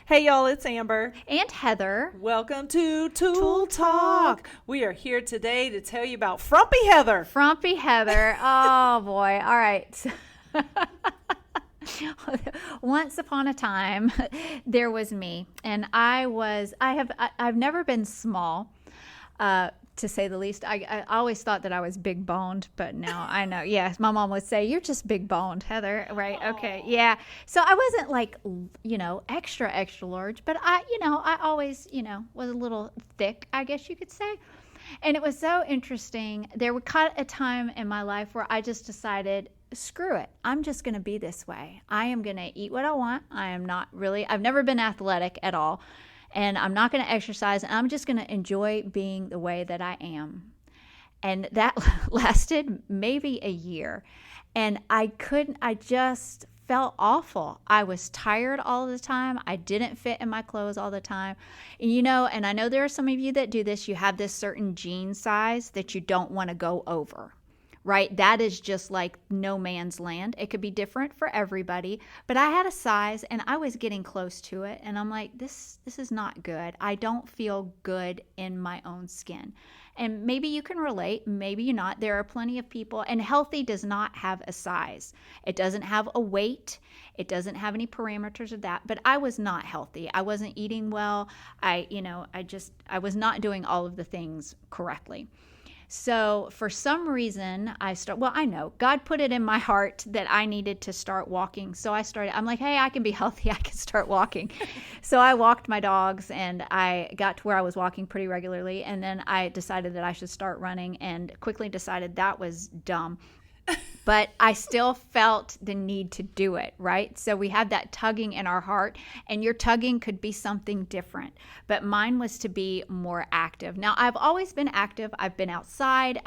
Hey y'all, it's Amber. And Heather. Welcome to Tool Talk. We are here today to tell you about Frumpy Heather. Frumpy Heather. Oh boy. All right. Once upon a time, there was me, and I've never been small, to say the least. I always thought that I was big boned, but now I know. Yes, my mom would say, "You're just big boned, Heather." Right? Aww. Okay. Yeah. So I wasn't like, extra large, but I always, was a little thick, I guess you could say. And it was so interesting. There would come a time in my life where I just decided, screw it. I'm just going to be this way. I am going to eat what I want. I've never been athletic at all. And I'm not going to exercise. And I'm just going to enjoy being the way that I am. And that lasted maybe a year. And I just felt awful. I was tired all the time. I didn't fit in my clothes all the time. And I know there are some of you that do this. You have this certain jean size that you don't want to go over, right? That is just like no man's land. It could be different for everybody, but I had a size and I was getting close to it. And I'm like, this is not good. I don't feel good in my own skin. And maybe you can relate, maybe you're not. There are plenty of people, and healthy does not have a size. It doesn't have a weight. It doesn't have any parameters of that. But I was not healthy. I wasn't eating well. I was not doing all of the things correctly. So for some reason, I know God put it in my heart that I needed to start walking. So I'm like, hey, I can be healthy. I can start walking. So I walked my dogs, and I got to where I was walking pretty regularly. And then I decided that I should start running, and quickly decided that was dumb. But I still felt the need to do it, right? So we had that tugging in our heart, and your tugging could be something different. But mine was to be more active. Now, I've always been active. I've been outside.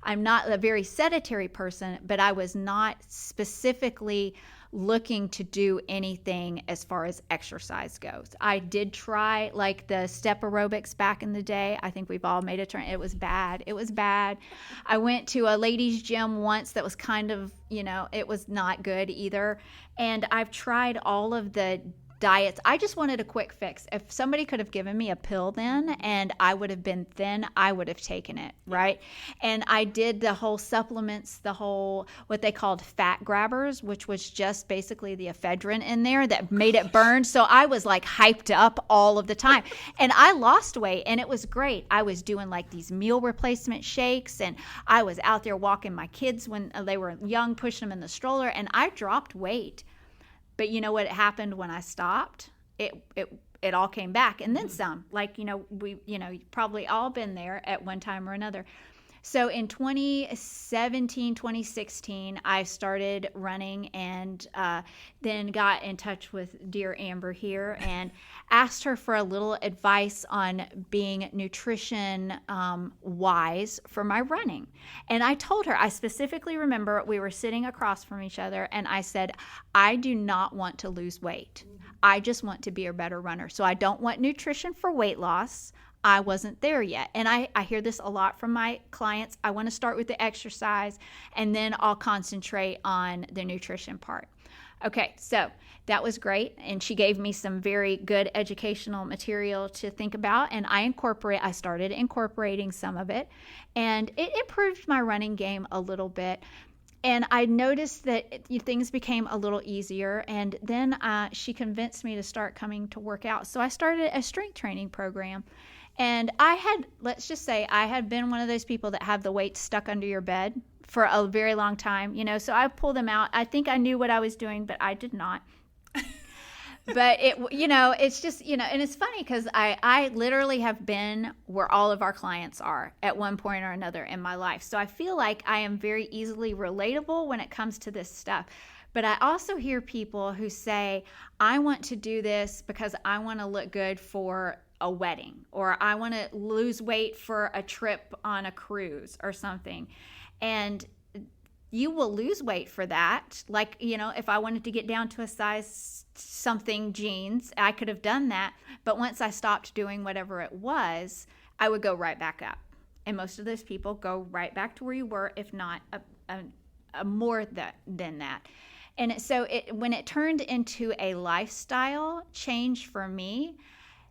I'm not a very sedentary person, but I was not specifically looking to do anything as far as exercise goes. I did try like the step aerobics back in the day. I think we've all made a turn. It was bad. I went to a ladies' gym once that was kind of, it was not good either. And I've tried all of the diets. I just wanted a quick fix. If somebody could have given me a pill then and I would have been thin, I would have taken it, right? And I did the whole supplements, what they called fat grabbers, which was just basically the ephedrine in there that made it burn. So I was like hyped up all of the time. And I lost weight, and it was great. I was doing like these meal replacement shakes, and I was out there walking my kids when they were young, pushing them in the stroller, and I dropped weight. But you know what happened when I stopped? It all came back, and then some. Like, you've probably all been there at one time or another. So in 2017, 2016, I started running, and then got in touch with dear Amber here and asked her for a little advice on being nutrition wise for my running. And I told her, I specifically remember we were sitting across from each other, and I said, I do not want to lose weight. I just want to be a better runner. So I don't want nutrition for weight loss. I wasn't there yet. And I hear this a lot from my clients. I want to start with the exercise, and then I'll concentrate on the nutrition part. Okay, so that was great. And she gave me some very good educational material to think about. And I started incorporating some of it, and it improved my running game a little bit. And I noticed that things became a little easier. And then she convinced me to start coming to work out. So I started a strength training program. And let's just say I had been one of those people that have the weights stuck under your bed for a very long time, so I pulled them out. I think I knew what I was doing, but I did not. But it's just, and it's funny because I literally have been where all of our clients are at one point or another in my life. So I feel like I am very easily relatable when it comes to this stuff. But I also hear people who say, I want to do this because I want to look good for a wedding, or I want to lose weight for a trip on a cruise or something. And you will lose weight for that. Like, if I wanted to get down to a size something jeans, I could have done that. But once I stopped doing whatever it was, I would go right back up. And most of those people go right back to where you were, if not a more than that. And so when it turned into a lifestyle change for me,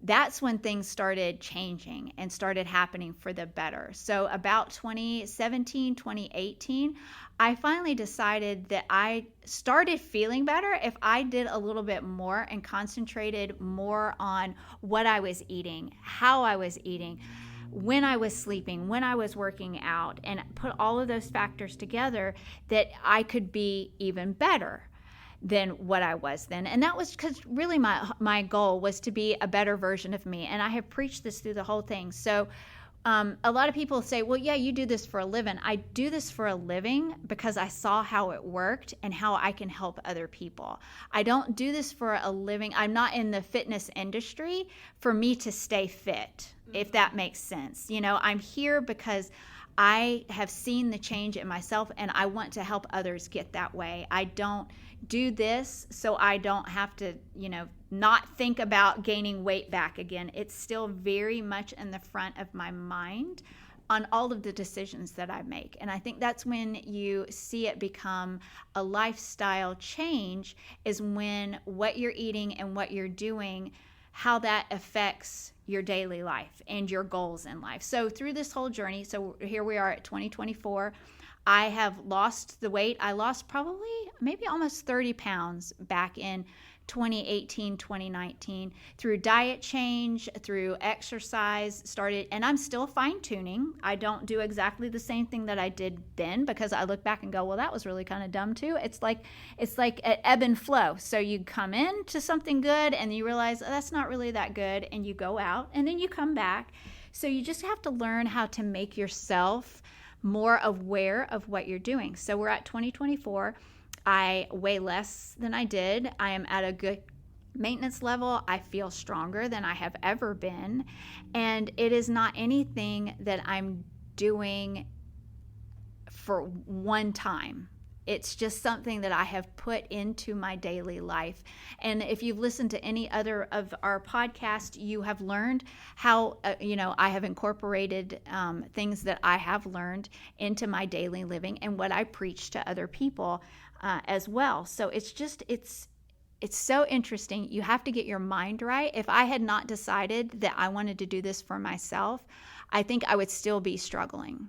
that's when things started changing and started happening for the better. So about 2017, 2018, I finally decided that I started feeling better if I did a little bit more and concentrated more on what I was eating, how I was eating, when I was sleeping, when I was working out, and put all of those factors together, that I could be even better than what I was then. And that was because really my goal was to be a better version of me. And I have preached this through the whole thing. So a lot of people say, well, yeah, you do this for a living. I do this for a living because I saw how it worked and how I can help other people. I don't do this for a living. I'm not in the fitness industry for me to stay fit, if that makes sense. You know, I'm here because I have seen the change in myself and I want to help others get that way. I don't do this so I don't have to, not think about gaining weight back again. It's still very much in the front of my mind on all of the decisions that I make. And I think that's when you see it become a lifestyle change, is when what you're eating and what you're doing, how that affects your daily life and your goals in life. So through this whole journey, so here we are at 2024, I have lost the weight. I lost probably maybe almost 30 pounds back in 2018, 2019 through diet change, through exercise started, and I'm still fine tuning. I don't do exactly the same thing that I did then, because I look back and go, well, that was really kind of dumb too. It's like an ebb and flow. So you come into something good and you realize, oh, that's not really that good, and you go out and then you come back. So you just have to learn how to make yourself more aware of what you're doing. So we're at 2024. I weigh less than I did. I am at a good maintenance level. I feel stronger than I have ever been. And it is not anything that I'm doing for one time. It's just something that I have put into my daily life. And if you've listened to any other of our podcasts, you have learned how, I have incorporated things that I have learned into my daily living and what I preach to other people as well. So it's so interesting. You have to get your mind right. If I had not decided that I wanted to do this for myself, I think I would still be struggling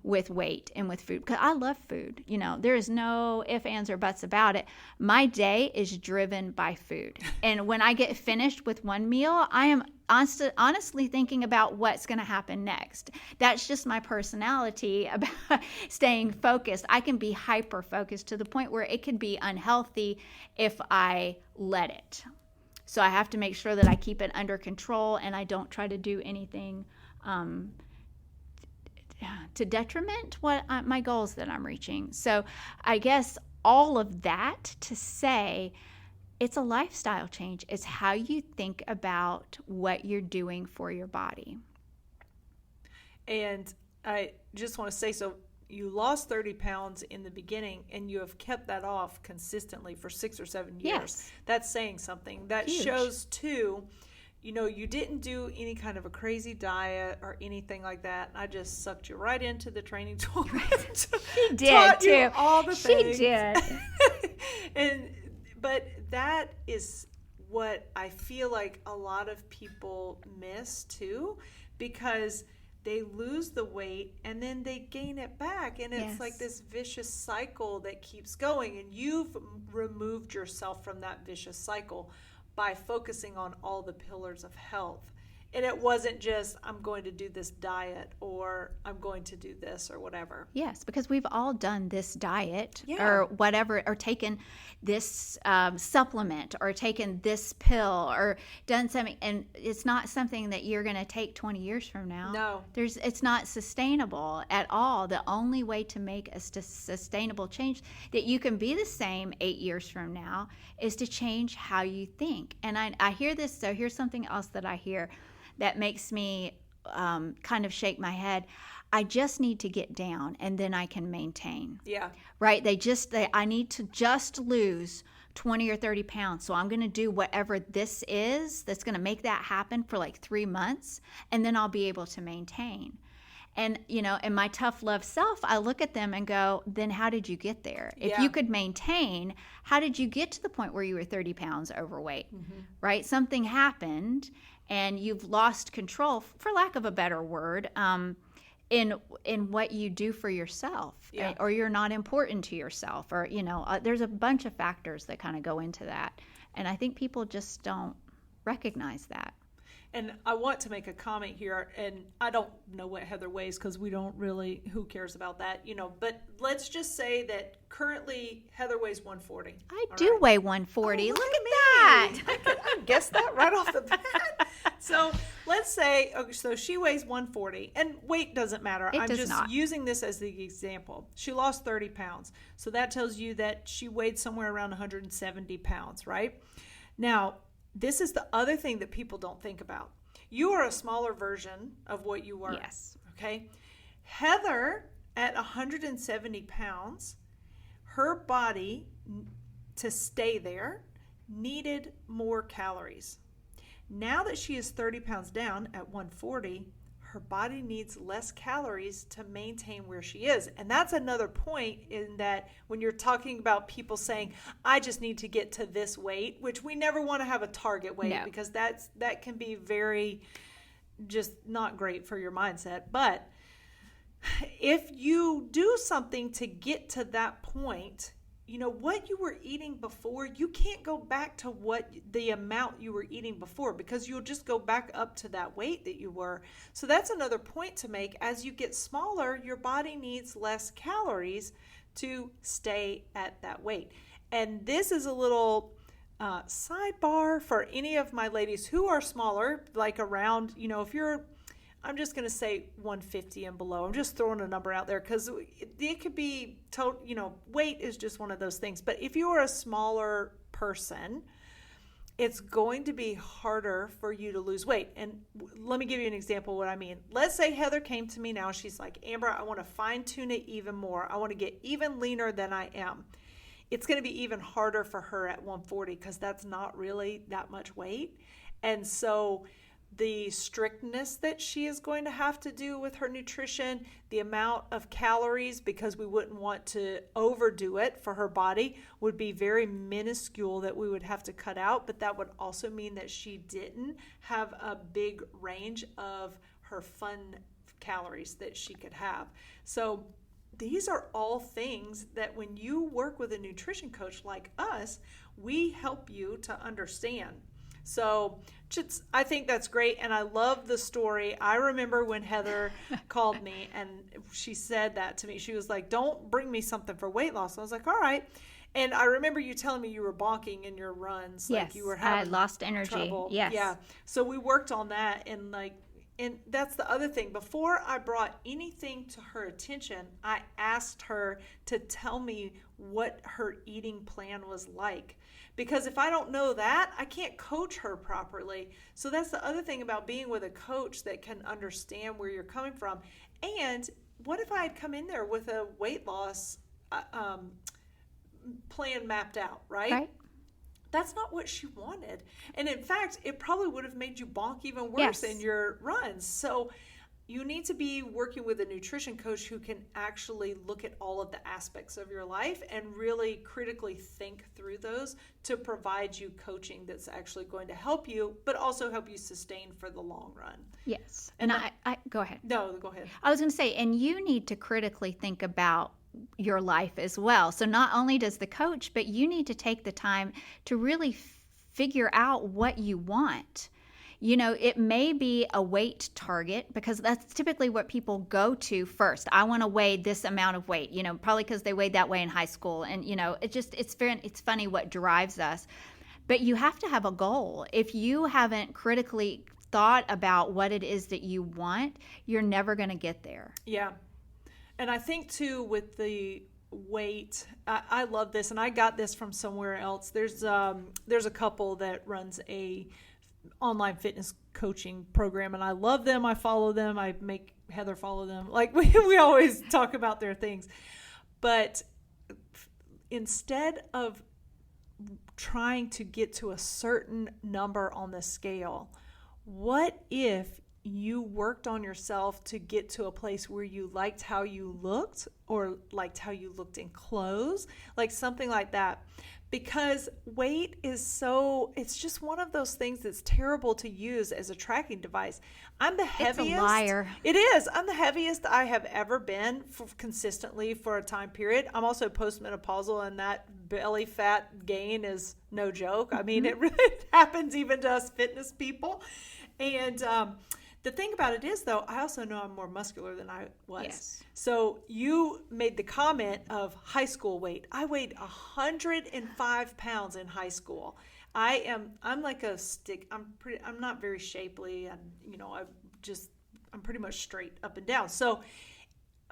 with weight and with food, because I love food. There is no ifs, ands, or buts about it. My day is driven by food. And when I get finished with one meal, I am honestly thinking about what's going to happen next. That's just my personality about staying focused. I can be hyper focused to the point where it can be unhealthy if I let it. So I have to make sure that I keep it under control and I don't try to do anything to detriment my goals that I'm reaching. So I guess all of that to say, it's a lifestyle change. It's how you think about what you're doing for your body. And I just want to say, so you lost 30 pounds in the beginning and you have kept that off consistently for 6 or 7 years. Yes. That's saying something. That Huge. Shows too, you didn't do any kind of a crazy diet or anything like that. I just sucked you right into the training tool. She did too. You all the things. She did. But that is what I feel like a lot of people miss too, because they lose the weight and then they gain it back, and it's like this vicious cycle that keeps going, and you've removed yourself from that vicious cycle by focusing on all the pillars of health. And it wasn't just, I'm going to do this diet or I'm going to do this or whatever. Yes, because we've all done this diet or whatever, or taken this supplement or taken this pill or done something. And it's not something that you're going to take 20 years from now. No. It's not sustainable at all. The only way to make a sustainable change that you can be the same 8 years from now is to change how you think. And I hear this, so here's something else that I hear that makes me kind of shake my head. I just need to get down and then I can maintain. Yeah. Right? I need to just lose 20 or 30 pounds. So I'm going to do whatever this is that's going to make that happen for like 3 months, and then I'll be able to maintain. And, in my tough love self, I look at them and go, then how did you get there? If Yeah. you could maintain, how did you get to the point where you were 30 pounds overweight, right? Something happened and you've lost control, for lack of a better word, in what you do for yourself, Yeah. or you're not important to yourself, or, there's a bunch of factors that kind of go into that. And I think people just don't recognize that. And I want to make a comment here, and I don't know what Heather weighs because we don't really, who cares about that, but let's just say that currently Heather weighs 140. I do weigh 140. Oh, look at that. I guessed that right off the bat. So let's say, okay, so she weighs 140, and weight doesn't matter. I'm just using this as the example. She lost 30 pounds. So that tells you that she weighed somewhere around 170 pounds, right? Now, this is the other thing that people don't think about. You are a smaller version of what you were. Yes. Okay. Heather, at 170 pounds, her body, to stay there, needed more calories. Now that she is 30 pounds down at 140, her body needs less calories to maintain where she is. And that's another point, in that when you're talking about people saying, I just need to get to this weight, which we never want to have a target weight, because that can be very just not great for your mindset. But if you do something to get to that point, what you were eating before, you can't go back to the amount you were eating before, because you'll just go back up to that weight that you were. So that's another point to make. As you get smaller, your body needs less calories to stay at that weight. And this is a little sidebar for any of my ladies who are smaller, like around, if you're, I'm just going to say 150 and below. I'm just throwing a number out there because it could be, weight is just one of those things. But if you are a smaller person, it's going to be harder for you to lose weight. And let me give you an example of what I mean. Let's say Heather came to me now. She's like, Amber, I want to fine tune it even more. I want to get even leaner than I am. It's going to be even harder for her at 140 because that's not really that much weight. And so the strictness that she is going to have to do with her nutrition, the amount of calories, because we wouldn't want to overdo it for her body, would be very minuscule that we would have to cut out. But that would also mean that she didn't have a big range of her fun calories that she could have. So these are all things that when you work with a nutrition coach like us, we help you to understand. So I think that's great. And I love the story. I remember when Heather called me and she said that to me. She was like, don't bring me something for weight loss. I was like, all right. And I remember you telling me you were bonking in your runs. Yes, like you were having I lost energy. Trouble. Yes. Yeah. So we worked on that, and that's the other thing. Before I brought anything to her attention, I asked her to tell me what her eating plan was like. Because if I don't know that, I can't coach her properly. So that's the other thing about being with a coach that can understand where you're coming from. And what if I had come in there with a weight loss plan mapped out, right? That's not what she wanted. And in fact, it probably would have made you bonk even worse in your runs. So you need to be working with a nutrition coach who can actually look at all of the aspects of your life and really critically think through those to provide you coaching that's actually going to help you, but also help you sustain for the long run. Yes. And I go ahead. No, go ahead. I was going to say, and you need to critically think about your life as well. So not only does the coach, but you need to take the time to really figure out what you want. It may be a weight target, because that's typically what people go to first. I want to weigh this amount of weight, probably because they weighed that way in high school. And, it's funny what drives us. But you have to have a goal. If you haven't critically thought about what it is that you want, you're never going to get there. Yeah. And I think, too, with the weight, I love this, and I got this from somewhere else. There's a couple that runs a online fitness coaching program, and I love them. I follow them. I make Heather follow them. Like we always talk about their things. But instead of trying to get to a certain number on the scale, what if you worked on yourself to get to a place where you liked how you looked or liked how you looked in clothes, like something like that. Because weight is it's just one of those things that's terrible to use as a tracking device. I'm the heaviest. It's a liar. It is. I'm the heaviest I have ever been consistently for a time period. I'm also postmenopausal, and that belly fat gain is no joke. I mean, it really happens even to us fitness people. And the thing about it is, though, I also know I'm more muscular than I was. Yes. So you made the comment of high school weight. I weighed 105 pounds in high school. I'm like a stick. I'm not very shapely, and I'm pretty much straight up and down. So,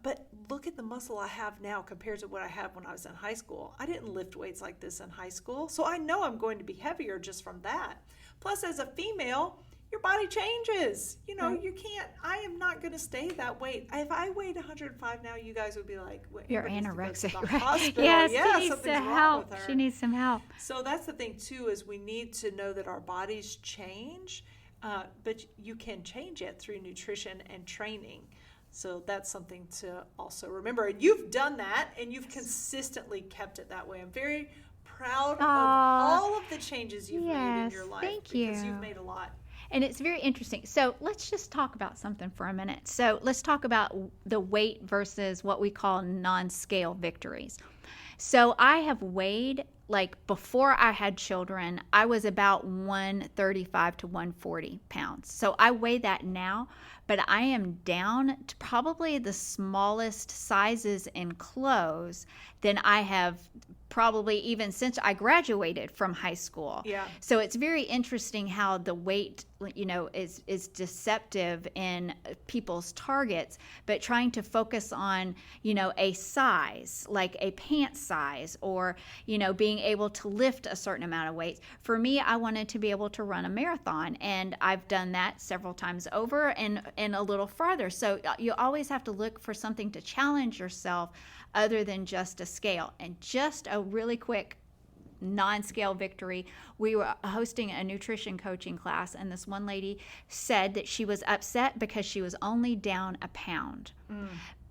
but look at the muscle I have now compared to what I had when I was in high school. I didn't lift weights like this in high school, so I know I'm going to be heavier just from that. Plus, as a female, your body changes. Right. You can't, I am not going to stay that weight. If I weighed 105 now, you guys would be like, you're anorexic, right? Hospital. Yes, yeah, she needs something's some wrong help. with her. She needs some help. So that's the thing too, is we need to know that our bodies change, but you can change it through nutrition and training. So that's something to also remember. And you've done that, and you've consistently kept it that way. I'm very proud of all of the changes you've made in your life. Thank you. Because you've made a lot. And it's very interesting. So let's just talk about something for a minute. So let's talk about the weight versus what we call non-scale victories. So I have weighed, like before I had children, I was about 135 to 140 pounds. So I weigh that now, but I am down to probably the smallest sizes in clothes than I have probably even since I graduated from high school. Yeah. So it's very interesting how the weight, is deceptive in people's targets, but trying to focus on, a size, like a pant size, or, being able to lift a certain amount of weights. For me, I wanted to be able to run a marathon, and I've done that several times over and a little farther. So you always have to look for something to challenge yourself other than just a scale. And just a really quick non-scale victory, we were hosting a nutrition coaching class, and this one lady said that she was upset because she was only down a pound.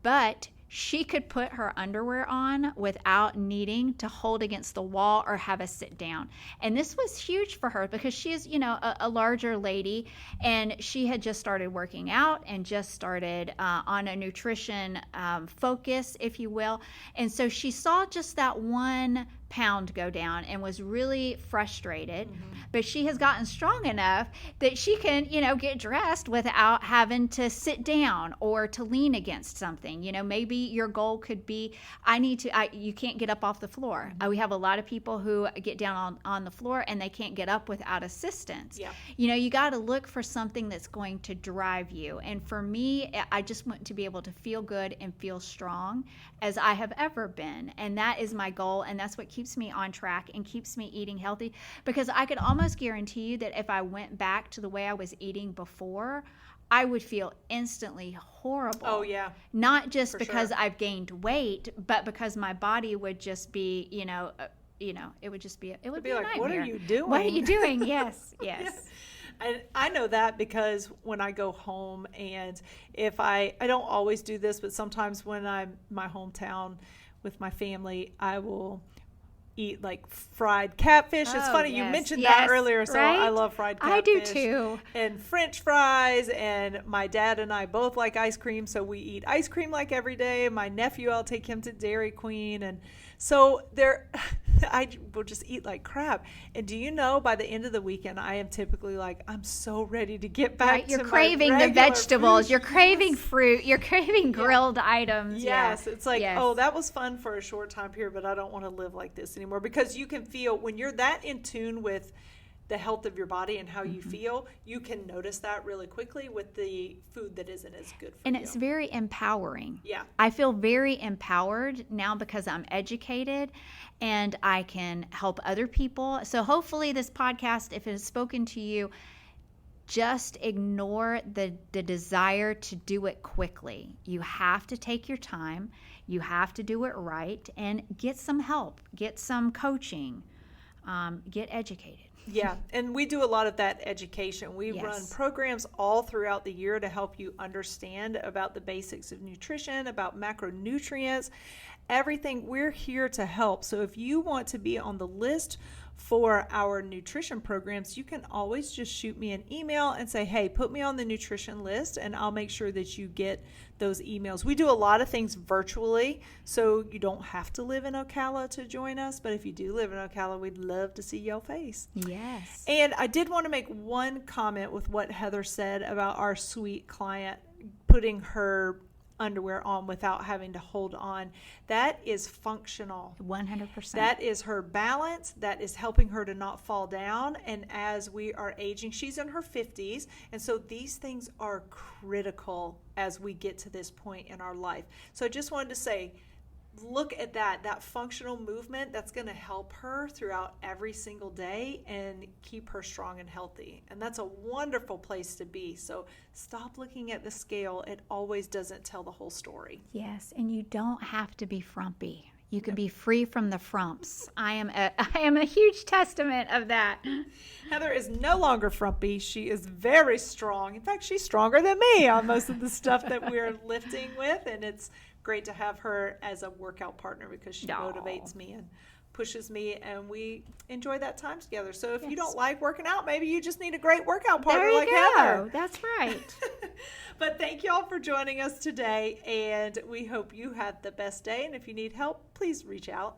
But she could put her underwear on without needing to hold against the wall or have a sit down. And this was huge for her because she is, a larger lady, and she had just started working out and just started on a nutrition focus, if you will. And so she saw just that 1 pound go down and was really frustrated. But she has gotten strong enough that she can, get dressed without having to sit down or to lean against something. Maybe your goal could be, you can't get up off the floor. We have a lot of people who get down on the floor and they can't get up without assistance. Yeah. You got to look for something that's going to drive you. And for me, I just want to be able to feel good and feel strong as I have ever been. And that is my goal. And that's what keeps me on track and keeps me eating healthy, because I could almost guarantee you that if I went back to the way I was eating before, I would feel instantly horrible. Oh, yeah. Not just For because sure. I've gained weight, but because my body would just be, it would just be, it would be a like, nightmare. what are you doing? What are you doing? Yes, yes. Yeah. And I know that because when I go home, and if I don't always do this, but sometimes when I'm in my hometown with my family, I will eat like fried catfish. It's funny, yes, you mentioned yes, that earlier, so right? I love fried catfish. I do too. And French fries, and my dad and I both like ice cream, so we eat ice cream like every day. My nephew, I'll take him to Dairy Queen, and so I will just eat like crap. And do you know, by the end of the weekend, I am typically like, I'm so ready to get back Right, to you're my craving the regular vegetables, food. you're craving fruit, you're craving grilled items. Yes, yeah. it's like, Yes. oh, that was fun for a short time period, but I don't want to live like this anymore. Because you can feel, when you're that in tune with the health of your body and how you feel, you can notice that really quickly with the food that isn't as good for And you. it's very empowering. Yeah. I feel very empowered now because I'm educated and I can help other people. So hopefully this podcast, if it has spoken to you, just ignore the desire to do it quickly. You have to take your time. You have to do it right, and get some help, get some coaching, get educated. Yeah, and we do a lot of that education. We Yes. run programs all throughout the year to help you understand about the basics of nutrition, about macronutrients, everything. We're here to help. So if you want to be on the list for our nutrition programs, you can always just shoot me an email and say, hey, put me on the nutrition list, and I'll make sure that you get those emails. We do a lot of things virtually, so you don't have to live in Ocala to join us, but if you do live in Ocala, we'd love to see your face. Yes. And I did want to make one comment with what Heather said about our sweet client putting her underwear on without having to hold on. That is functional. 100%. That is her balance. That is helping her to not fall down. And as we are aging, she's in her 50s. And so these things are critical as we get to this point in our life. So I just wanted to say, look at that functional movement that's going to help her throughout every single day and keep her strong and healthy. And that's a wonderful place to be. So stop looking at the scale. It always doesn't tell the whole story. Yes, and you don't have to be frumpy. You can be free from the frumps. I am a huge testament of that. Heather is no longer frumpy. She is very strong. In fact, she's stronger than me on most of the stuff that we're lifting with, and it's great to have her as a workout partner because she motivates me and pushes me, and we enjoy that time together. So if you don't like working out, maybe you just need a great workout partner like Heather. That's right. But thank you all for joining us today, and we hope you have the best day. And if you need help, please reach out.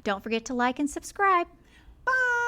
Don't forget to like and subscribe. Bye.